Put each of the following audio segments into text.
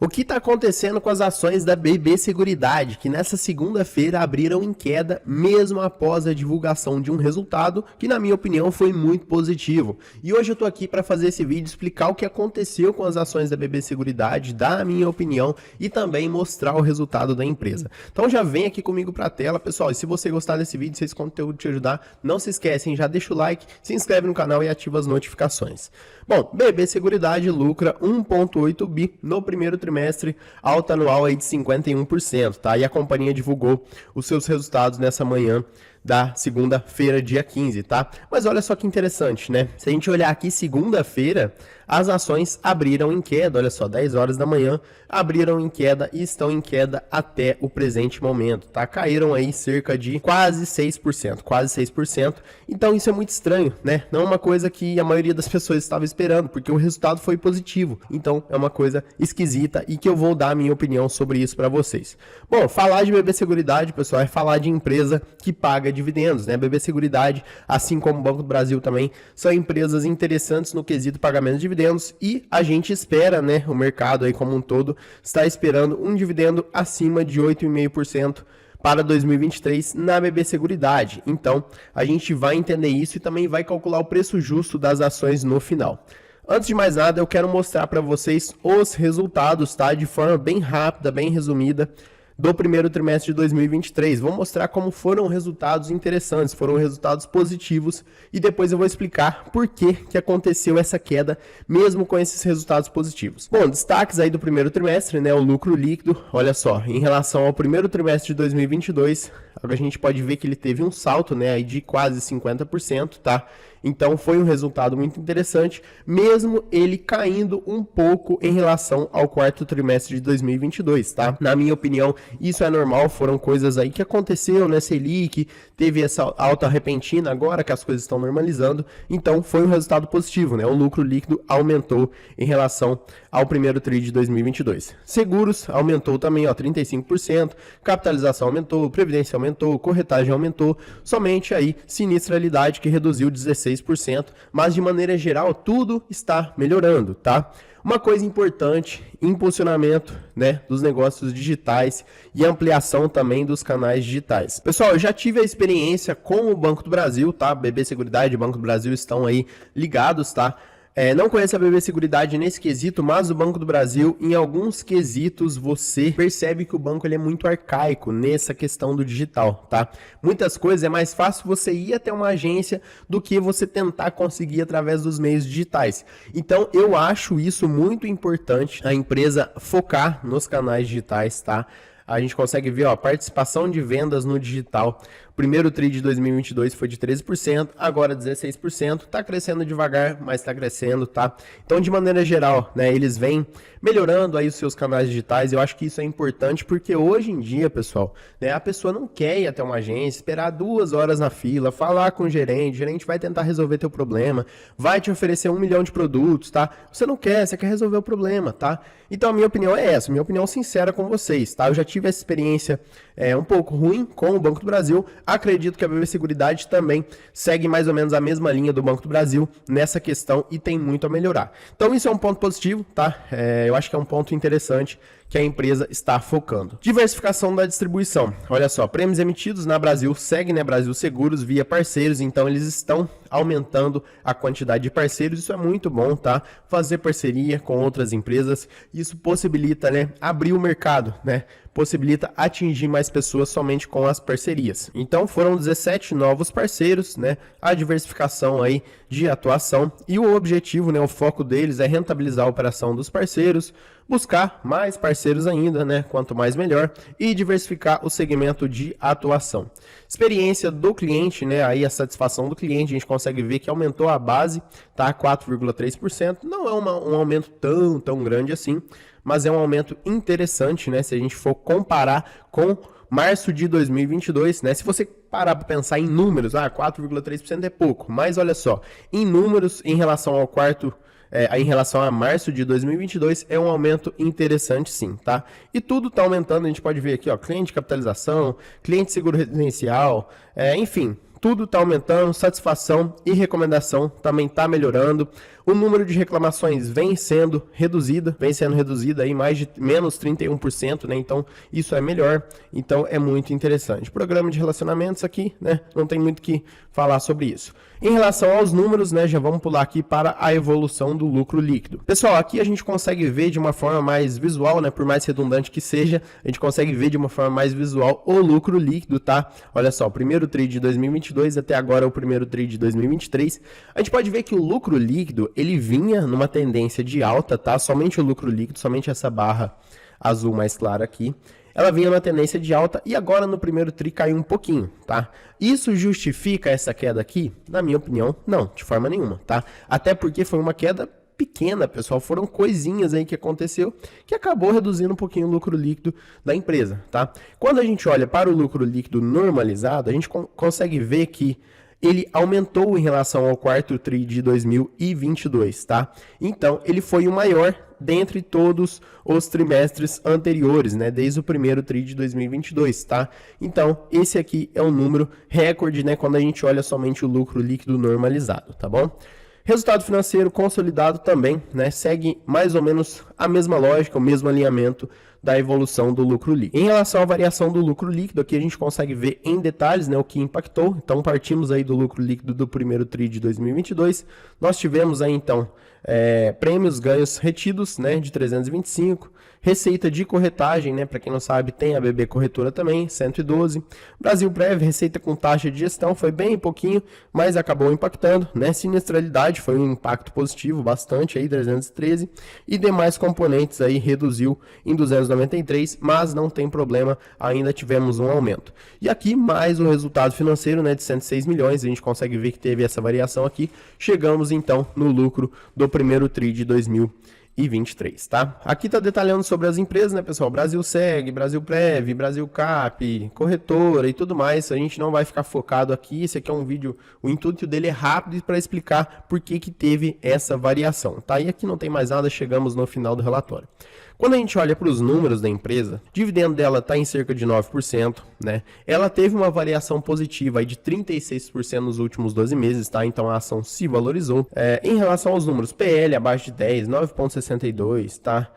O que está acontecendo com as ações da BB Seguridade, que nessa segunda-feira abriram em queda, mesmo após a divulgação de um resultado que, na minha opinião, foi muito positivo. E hoje eu estou aqui para fazer esse vídeo, explicar o que aconteceu com as ações da BB Seguridade, dar a minha opinião e também mostrar o resultado da empresa. Então já vem aqui comigo para a tela, pessoal, e se você gostar desse vídeo, se esse conteúdo te ajudar, não se esquecem, já deixa o like, se inscreve no canal e ativa as notificações. Bom, BB Seguridade lucra 1,8 bi no primeiro trimestre, alta anual aí de 51%, tá? E a companhia divulgou os seus resultados nessa manhã da segunda-feira, dia 15, tá? Mas olha só que interessante, né? Se a gente olhar aqui, segunda-feira, as ações abriram em queda, olha só, 10 horas da manhã, abriram em queda e estão em queda até o presente momento, tá? Caíram aí cerca de quase 6%. Então isso é muito estranho, né? Não é uma coisa que a maioria das pessoas estava esperando, porque o resultado foi positivo. Então é uma coisa esquisita e que eu vou dar a minha opinião sobre isso para vocês. Bom, falar de BB Seguridade, pessoal, é falar de empresa que paga dividendos, né? BB Seguridade, assim como o Banco do Brasil também, são empresas interessantes no quesito pagamento de dividendos e a gente espera, né? O mercado aí como um todo está esperando um dividendo acima de 8,5% para 2023 na BB Seguridade. Então, a gente vai entender isso e também vai calcular o preço justo das ações no final. Antes de mais nada, eu quero mostrar para vocês os resultados, tá? De forma bem rápida, bem resumida, do primeiro trimestre de 2023. Vou mostrar como foram resultados interessantes, foram resultados positivos e depois eu vou explicar por que aconteceu essa queda, mesmo com esses resultados positivos. Bom, destaques aí do primeiro trimestre, né? O lucro líquido, olha só, em relação ao primeiro trimestre de 2022, a gente pode ver que ele teve um salto, né, aí de quase 50%, tá? Então foi um resultado muito interessante, mesmo ele caindo um pouco em relação ao quarto trimestre de 2022, tá? Na minha opinião, isso é normal, foram coisas aí que aconteceu, né? Selic teve essa alta repentina agora que as coisas estão normalizando, então foi um resultado positivo, né? O lucro líquido aumentou em relação ao primeiro tri de 2022. Seguros aumentou também, ó, 35%, capitalização aumentou, previdência aumentou, corretagem aumentou, somente aí sinistralidade que reduziu 16%, mas de maneira geral tudo está melhorando, tá? Uma coisa importante, impulsionamento, né, dos negócios digitais e ampliação também dos canais digitais. Pessoal, eu já tive a experiência com o Banco do Brasil, tá? BB Seguridade e Banco do Brasil estão aí ligados, tá? Não conheço a BB Seguridade nesse quesito, mas o Banco do Brasil, em alguns quesitos, você percebe que o banco ele é muito arcaico nessa questão do digital, tá? Muitas coisas é mais fácil você ir até uma agência do que você tentar conseguir através dos meios digitais. Então, eu acho isso muito importante, a empresa focar nos canais digitais, tá? A gente consegue ver, ó, a participação de vendas no digital. O primeiro TRI de 2022 foi de 13%, agora 16%. Está crescendo devagar, mas está crescendo, tá? Então, de maneira geral, né, eles vêm melhorando aí os seus canais digitais. Eu acho que isso é importante porque hoje em dia, pessoal, né, a pessoa não quer ir até uma agência, esperar 2 horas na fila, falar com o gerente vai tentar resolver teu problema, vai te oferecer 1 milhão de produtos, tá? Você não quer, você quer resolver o problema, tá? Então, a minha opinião é essa, minha opinião sincera com vocês, tá? Eu já tive essa experiência um pouco ruim com o Banco do Brasil. Acredito que a BB Seguridade também segue mais ou menos a mesma linha do Banco do Brasil nessa questão e tem muito a melhorar. Então isso é um ponto positivo, tá? Eu acho que é um ponto interessante que a empresa está focando. Diversificação da distribuição. Olha só, prêmios emitidos na Brasil segue, né, Brasil Seguros via parceiros, então eles estão aumentando a quantidade de parceiros, isso é muito bom, tá? Fazer parceria com outras empresas, isso possibilita, né, abrir o mercado, né? Possibilita atingir mais pessoas somente com as parcerias. Então foram 17 novos parceiros, né? A diversificação aí de atuação e o objetivo, né, o foco deles é rentabilizar a operação dos parceiros, buscar mais parceiros ainda, né? Quanto mais melhor, e diversificar o segmento de atuação. Experiência do cliente, né? Aí a satisfação do cliente, a gente consegue ver que aumentou a base, tá? 4,3%. Não é um aumento tão grande assim, mas é um aumento interessante, né? Se a gente for comparar com março de 2022, né? Se você parar para pensar em números, 4,3% é pouco, mas olha só, em números em relação ao quarto em relação a março de 2022, é um aumento interessante sim, tá? E tudo está aumentando, a gente pode ver aqui, ó, cliente de capitalização, cliente de seguro residencial, enfim, tudo está aumentando, satisfação e recomendação também está melhorando. O número de reclamações vem sendo reduzida aí menos 31%, né? Então, isso é melhor. Então, é muito interessante. Programa de relacionamentos aqui, né? Não tem muito o que falar sobre isso. Em relação aos números, né, já vamos pular aqui para a evolução do lucro líquido. Pessoal, aqui a gente consegue ver de uma forma mais visual, né, por mais redundante que seja, a gente consegue ver de uma forma mais visual o lucro líquido, tá? Olha só, o primeiro TRI de 2022 até agora o primeiro TRI de 2023. A gente pode ver que o lucro líquido, ele vinha numa tendência de alta, tá? Somente o lucro líquido, somente essa barra azul mais clara aqui. Ela vinha numa tendência de alta e agora no primeiro TRI caiu um pouquinho, tá? Isso justifica essa queda aqui? Na minha opinião, não, de forma nenhuma, tá? Até porque foi uma queda pequena, pessoal, foram coisinhas aí que aconteceu que acabou reduzindo um pouquinho o lucro líquido da empresa, tá? Quando a gente olha para o lucro líquido normalizado, a gente consegue ver que ele aumentou em relação ao quarto TRI de 2022, tá? Então, ele foi o maior dentre todos os trimestres anteriores, né? Desde o primeiro TRI de 2022, tá? Então, esse aqui é um número recorde, né? Quando a gente olha somente o lucro líquido normalizado, tá bom? Resultado financeiro consolidado também, né? Segue mais ou menos a mesma lógica, o mesmo alinhamento da evolução do lucro líquido. Em relação à variação do lucro líquido, aqui a gente consegue ver em detalhes, né, o que impactou. Então, partimos aí do lucro líquido do primeiro TRI de 2022. Nós tivemos aí, então, prêmios, ganhos retidos, né, de 325. Receita de corretagem, né, para quem não sabe, tem a BB Corretora também, 112. Brasilprev, receita com taxa de gestão, foi bem pouquinho, mas acabou impactando, né? Sinistralidade foi um impacto positivo, bastante aí, 313. E demais componentes aí reduziu em 293, mas não tem problema, ainda tivemos um aumento. E aqui mais o resultado financeiro, né, de 106 milhões, a gente consegue ver que teve essa variação aqui. Chegamos então no lucro do primeiro TRI de 2023, tá? Aqui tá detalhando sobre as empresas, né, pessoal? Brasilseg, Brasilprev, Brasilcap, corretora e tudo mais. A gente não vai ficar focado aqui. Esse aqui é um vídeo, o intuito dele é rápido para explicar por que teve essa variação, tá? E aqui não tem mais nada, chegamos no final do relatório. Quando a gente olha para os números da empresa, o dividendo dela está em cerca de 9%, né? Ela teve uma variação positiva aí de 36% nos últimos 12 meses, tá? Então a ação se valorizou. Em relação aos números, PL abaixo de 10, 9,62, tá?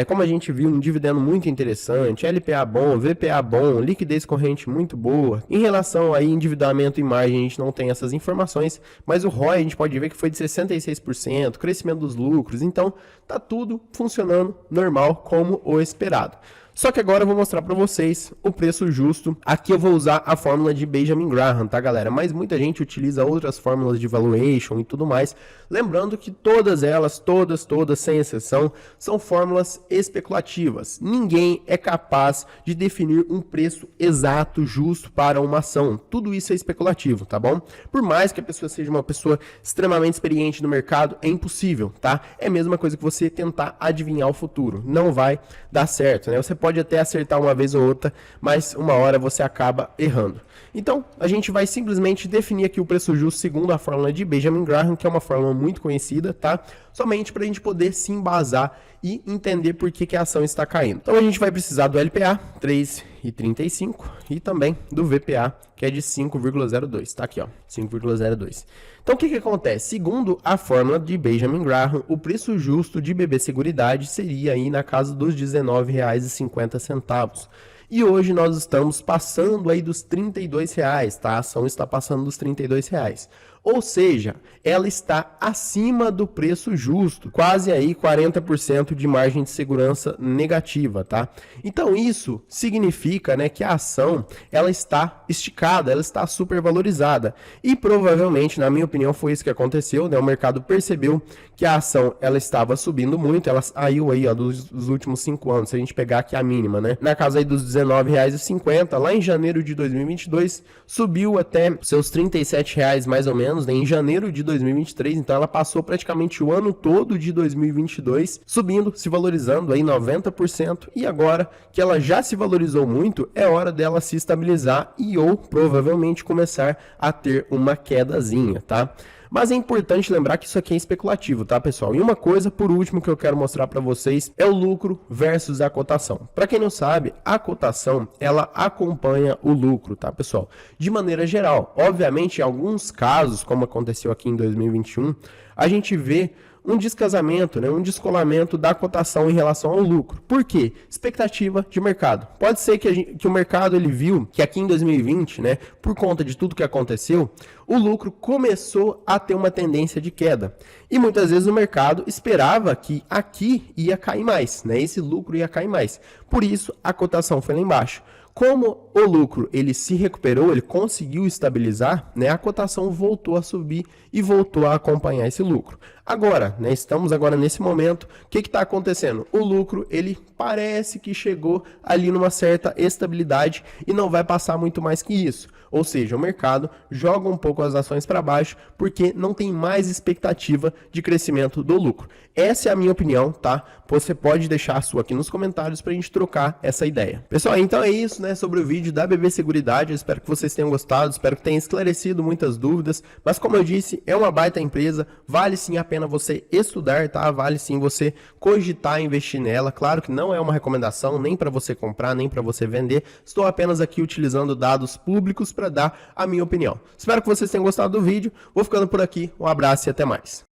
Como a gente viu, um dividendo muito interessante, LPA bom, VPA bom, liquidez corrente muito boa. Em relação a endividamento e margem, a gente não tem essas informações, mas o ROI a gente pode ver que foi de 66%, crescimento dos lucros, então tá tudo funcionando normal como o esperado. Só que agora eu vou mostrar para vocês o preço justo. Aqui eu vou usar a fórmula de Benjamin Graham, tá, galera? Mas muita gente utiliza outras fórmulas de valuation e tudo mais. Lembrando que todas elas, todas, sem exceção, são fórmulas especulativas. Ninguém é capaz de definir um preço exato, justo para uma ação. Tudo isso é especulativo, tá bom? Por mais que a pessoa seja uma pessoa extremamente experiente no mercado, é impossível, tá? É a mesma coisa que você tentar adivinhar o futuro. Não vai dar certo, né? Você pode até acertar uma vez ou outra, mas uma hora você acaba errando. Então, a gente vai simplesmente definir aqui o preço justo segundo a fórmula de Benjamin Graham, que é uma fórmula muito conhecida, tá? Somente para a gente poder se embasar e entender por que a ação está caindo. Então, a gente vai precisar do LPA, 3,35, e também do VPA, que é de 5,02, tá aqui, ó, 5,02. Então, o que acontece? Segundo a fórmula de Benjamin Graham, o preço justo de BB Seguridade seria aí na casa dos R$ 19,50. E hoje nós estamos passando aí dos R$ 32, tá? A ação está passando dos R$ 32. Ou seja, ela está acima do preço justo, quase aí 40% de margem de segurança negativa, tá? Então isso significa, né, que a ação ela está esticada, ela está supervalorizada. E provavelmente, na minha opinião, foi isso que aconteceu, né? O mercado percebeu que a ação ela estava subindo muito, ela saiu aí, ó, dos últimos 5 anos, se a gente pegar aqui a mínima, né? Na casa aí dos R$ 19,50, lá em janeiro de 2022, subiu até seus R$ 37 mais ou menos, né, em janeiro de 2023, então ela passou praticamente o ano todo de 2022 subindo, se valorizando aí 90%, e agora que ela já se valorizou muito, é hora dela se estabilizar e ou provavelmente começar a ter uma quedazinha, tá? Mas é importante lembrar que isso aqui é especulativo, tá, pessoal? E uma coisa, por último, que eu quero mostrar para vocês é o lucro versus a cotação. Para quem não sabe, a cotação, ela acompanha o lucro, tá, pessoal? De maneira geral. Obviamente, em alguns casos, como aconteceu aqui em 2021, a gente vê um descasamento, né, um descolamento da cotação em relação ao lucro. Por quê? Expectativa de mercado. Pode ser que o mercado ele viu que aqui em 2020, né, por conta de tudo que aconteceu, o lucro começou a ter uma tendência de queda. E muitas vezes o mercado esperava que aqui ia cair mais, né, esse lucro ia cair mais. Por isso a cotação foi lá embaixo. Como o lucro ele se recuperou, ele conseguiu estabilizar, né, a cotação voltou a subir e voltou a acompanhar esse lucro. Agora, né, estamos agora nesse momento, o que está acontecendo? O lucro ele parece que chegou ali numa certa estabilidade e não vai passar muito mais que isso. Ou seja, o mercado joga um pouco as ações para baixo porque não tem mais expectativa de crescimento do lucro. Essa é a minha opinião, tá? Você pode deixar a sua aqui nos comentários para a gente trocar essa ideia. Pessoal, então é isso, né, sobre o vídeo da BB Seguridade. Eu espero que vocês tenham gostado, espero que tenha esclarecido muitas dúvidas. Mas como eu disse, é uma baita empresa, vale sim a pena você estudar, tá? Vale sim você cogitar investir nela. Claro que não é uma recomendação nem para você comprar, nem para você vender. Estou apenas aqui utilizando dados públicos para dar a minha opinião. Espero que vocês tenham gostado do vídeo. Vou ficando por aqui. Um abraço e até mais.